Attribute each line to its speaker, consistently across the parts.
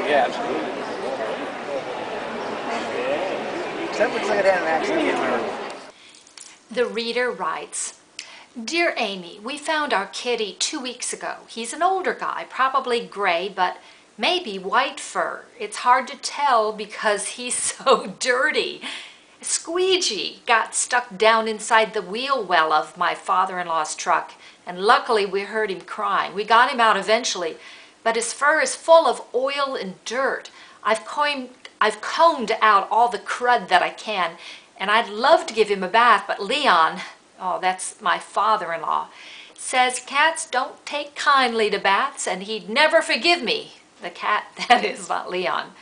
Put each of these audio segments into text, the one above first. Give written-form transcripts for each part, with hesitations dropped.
Speaker 1: yeah, absolutely. That looks like it had an accident.
Speaker 2: The reader writes, Dear Amy, we found our kitty 2 weeks ago. He's an older guy, probably gray, but maybe white fur. It's hard to tell because he's so dirty. Squeegee got stuck down inside the wheel well of my father-in-law's truck, and luckily we heard him crying. We got him out eventually, but his fur is full of oil and dirt. I've combed out all the crud that I can, and I'd love to give him a bath, but Leon, oh, that's my father-in-law, says cats don't take kindly to baths, and he'd never forgive me. The cat, that is, not Leon.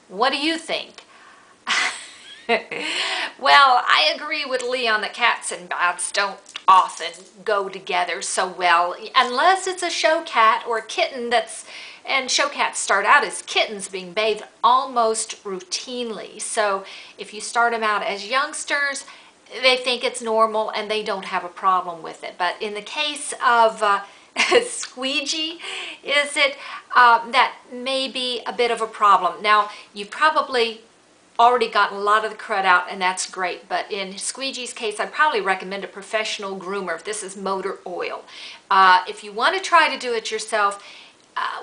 Speaker 2: What do you think? Well, I agree with Leon that cats and baths don't often go together so well, unless it's a show cat or a kitten and show cats start out as kittens being bathed almost routinely. So if you start them out as youngsters, they think it's normal and they don't have a problem with it. But in the case of Squeegee, that may be a bit of a problem. Now, you probably already gotten a lot of the crud out, and that's great, but in Squeegee's case, I'd probably recommend a professional groomer if this is motor oil. If you want to try to do it yourself,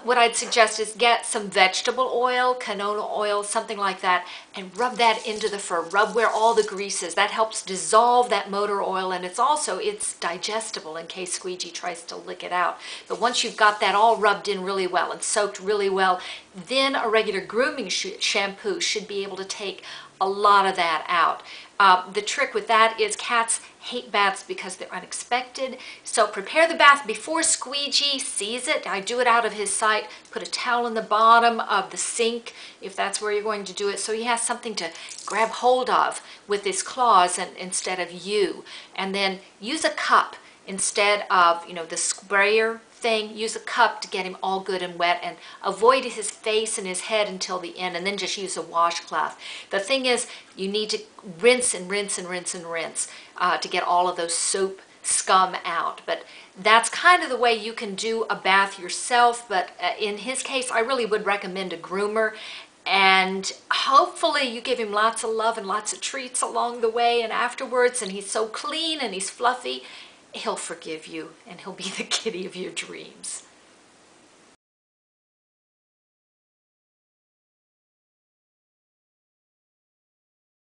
Speaker 2: what I'd suggest is get some vegetable oil, canola oil, something like that, and rub that into the fur. Rub where all the grease is. That helps dissolve that motor oil, and it's digestible in case Squeegee tries to lick it out. But once you've got that all rubbed in really well and soaked really well, then a regular grooming shampoo should be able to take a lot of that out. The trick with that is cats hate baths because they're unexpected. So prepare the bath before Squeegee sees it. I do it out of his sight. Put a towel in the bottom of the sink if that's where you're going to do it, so he has something to grab hold of with his claws instead of you. And then use a cup instead of, the sprayer thing. Use a cup to get him all good and wet, and avoid his face and his head until the end, and then just use a washcloth. The thing is, you need to rinse and rinse and rinse and rinse to get all of those soap scum out. But that's kind of the way you can do a bath yourself. But in his case, I really would recommend a groomer. And hopefully you give him lots of love and lots of treats along the way and afterwards, and he's so clean and he's fluffy, he'll forgive you and he'll be the kitty of your dreams.